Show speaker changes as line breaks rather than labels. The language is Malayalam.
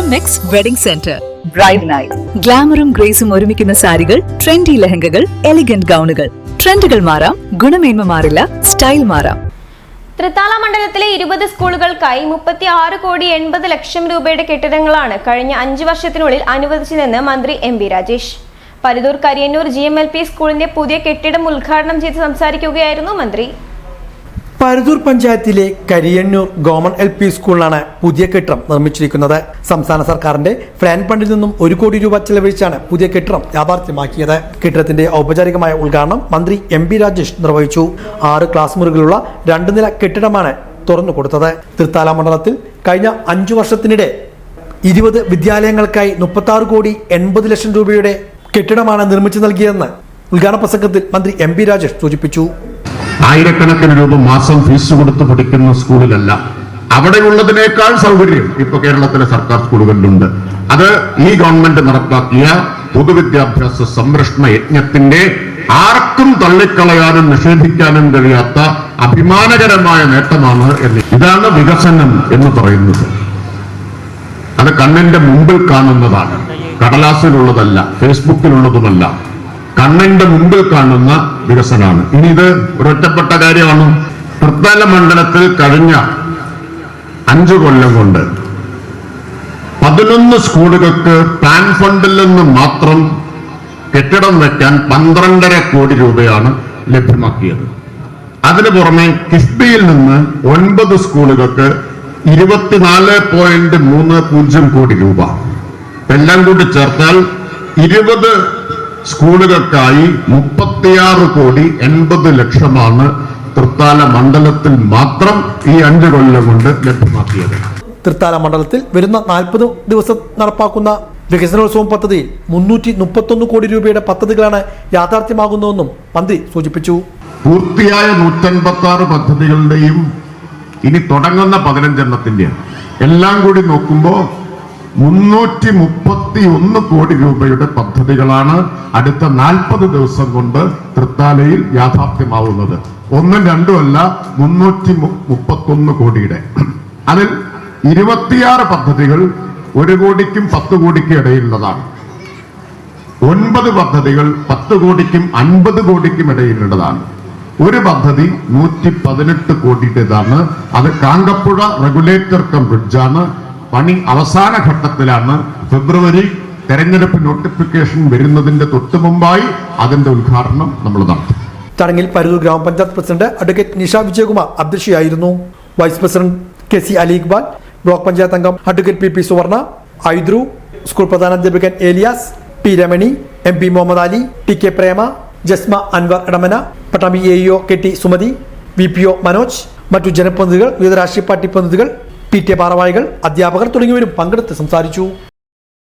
MX wedding centre bride night. ഗ്ലാമറും ഗ്രേസും ഒരുമിക്കുന്ന സാരികൾ, ട്രെൻഡി ലെഹങ്കകൾ, എലിഗന്റ് ഗൗണുകൾ. ട്രെൻഡുകൾ മാറാം, ഗുണമേന്മ മാറില്ല, സ്റ്റൈൽ മാറാം.
തൃത്താല മണ്ഡലത്തിലെ 20 സ്കൂളുകൾക്കായി 36,80,00,000 രൂപയുടെ കെട്ടിടങ്ങളാണ് കഴിഞ്ഞ 5 വർഷത്തിനുള്ളിൽ അനുവദിച്ചതെന്ന് മന്ത്രി MP രാജേഷ്. പരുതൂർ കരിയന്നൂർ GMLP സ്കൂളിന്റെ പുതിയ കെട്ടിടം ഉദ്ഘാടനം ചെയ്ത് സംസാരിക്കുകയായിരുന്നു മന്ത്രി.
പരുതൂർ പഞ്ചായത്തിലെ കരിയന്നൂർ ഗവൺമെന്റ് LP സ്കൂളിലാണ് പുതിയ കെട്ടിടം നിർമ്മിച്ചിരിക്കുന്നത്. സംസ്ഥാന സർക്കാരിന്റെ പ്ലാൻ ഫണ്ടിൽ നിന്നും 1 കോടി രൂപ ചെലവഴിച്ചാണ് പുതിയ കെട്ടിടം യാഥാർത്ഥ്യമാക്കിയത്. കെട്ടിടത്തിന്റെ ഔപചാരികമായ ഉദ്ഘാടനം മന്ത്രി MP രാജേഷ് നിർവഹിച്ചു. 6 ക്ലാസ് മുറികളുള്ള 2 നില കെട്ടിടമാണ് തുറന്നു കൊടുത്തത്. തൃത്താല മണ്ഡലത്തിൽ കഴിഞ്ഞ 5 വർഷത്തിനിടെ 20 വിദ്യാലയങ്ങൾക്കായി 36,80,00,000 രൂപയുടെ കെട്ടിടമാണ് നിർമ്മിച്ചു നൽകിയതെന്ന് ഉദ്ഘാടന പ്രസംഗത്തിൽ മന്ത്രി MP രാജേഷ് സൂചിപ്പിച്ചു.
ആയിരക്കണക്കിന് രൂപ മാസം ഫീസ് കൊടുത്ത് പഠിക്കുന്ന സ്കൂളിലല്ല, അവിടെയുള്ളതിനേക്കാൾ സൗകര്യം ഇപ്പൊ കേരളത്തിലെ സർക്കാർ സ്കൂളുകളിലുണ്ട്. അത് ഈ ഗവൺമെന്റ് നടപ്പാക്കിയ പൊതുവിദ്യാഭ്യാസ സംരക്ഷണ യജ്ഞത്തിന്റെ ആർക്കും തള്ളിക്കളയാനും നിഷേധിക്കാനും കഴിയാത്ത അഭിമാനകരമായ നേട്ടമാണ്. ഇതാണ് വികസനം എന്ന് പറയുന്നത്. അത് കണ്ണിന്റെ മുമ്പിൽ കാണുന്നതാണ്, കടലാസിലുള്ളതല്ല, ഫേസ്ബുക്കിലുള്ളതുമല്ല. കണ്ണിന്റെ മുമ്പിൽ കാണുന്ന വികസനമാണ്. ഇനി ഇത് ഒരൊറ്റപ്പെട്ട കാര്യമാണ്. തൃത്താല മണ്ഡലത്തിൽ കഴിഞ്ഞ 5 കൊല്ലം കൊണ്ട് 11 സ്കൂളുകൾക്ക് പ്ലാൻ ഫണ്ടിൽ നിന്ന് മാത്രം കെട്ടിടം വയ്ക്കാൻ 12.5 കോടി രൂപയാണ് ലഭ്യമാക്കിയത്. അതിനു പുറമെ കിഫ്ബിയിൽ നിന്ന് 9 സ്കൂളുകൾക്ക് 24.30 കോടി രൂപ. എല്ലാം കൂടി ചേർത്താൽ 20 സ്കൂളുകൾക്കായി 36,80,00,000 തൃത്താല മണ്ഡലത്തിൽ മാത്രം ഈ 5 കൊല്ലം കൊണ്ട് ലഭ്യമാക്കിയത്.
തൃത്താല മണ്ഡലത്തിൽ വരുന്ന 40 ദിവസം നടപ്പാക്കുന്ന വികസനോത്സവം പദ്ധതിയിൽ 331 കോടി രൂപയുടെ പദ്ധതികളാണ് യാഥാർത്ഥ്യമാകുന്നതെന്നും മന്ത്രി സൂചിപ്പിച്ചു.
പൂർത്തിയായ 156 പദ്ധതികളുടെയും ഇനി തുടങ്ങുന്ന 15 എണ്ണത്തിന്റെയും എല്ലാം കൂടി നോക്കുമ്പോൾ 331 കോടി രൂപയുടെ പദ്ധതികളാണ് അടുത്ത 40 ദിവസം കൊണ്ട് തൃത്താലയിൽ യാഥാർത്ഥ്യമാവുന്നത്. 1ഉം 2ഉം അല്ല, 331 കോടിയുടെ. അതിൽ 26 പദ്ധതികൾ 1 കോടിക്കും 10 കോടിക്കും ഇടയിലുള്ളതാണ്. 9 പദ്ധതികൾ 10 കോടിക്കും 50 കോടിക്കും ഇടയിലുള്ളതാണ്. ഒരു പദ്ധതി 118 കോടിയുടേതാണ്. അത് കാങ്കപ്പുഴ റെഗുലേറ്റർ കം ബ്രിഡ്ജാണ്. പണി അവസാന ഘട്ടത്തിലാണ്. ഫെബ്രുവരി തെരഞ്ഞെടുപ്പ് നോട്ടിഫിക്കേഷൻ വരുന്നതിന്റെ തൊട്ടു മുമ്പായി അതിന്റെ ഉദ്ഘാടനം നമ്മൾ നടത്തും.
ചടങ്ങിൽ പരുതൂർ ഗ്രാമപഞ്ചായത്ത് പ്രസിഡന്റ് അഡ്വക്കേറ്റ് നിഷ വിജയകുമാർ അധ്യക്ഷയായിരുന്നു. Vice president KC Ali Iqbal, block panchayat അംഗം advocate PP Suvarna, Aidru, school പ്രധാനാധ്യാപകൻ Elias, P Ramani, MP Muhammad Ali, TK Prema, Jasma Anwar Edamana, Pattambi AEO KT Sumathi, VPO Manoj, മറ്റു ജനപ്രതിനിധികൾ, വിവിധ രാഷ്ട്രീയ പാർട്ടി പ്രതിനിധികൾ, PTA ഭാരവാഹികൾ, അധ്യാപകർ തുടങ്ങിയവരും പങ്കെടുത്ത് സംസാരിച്ചു.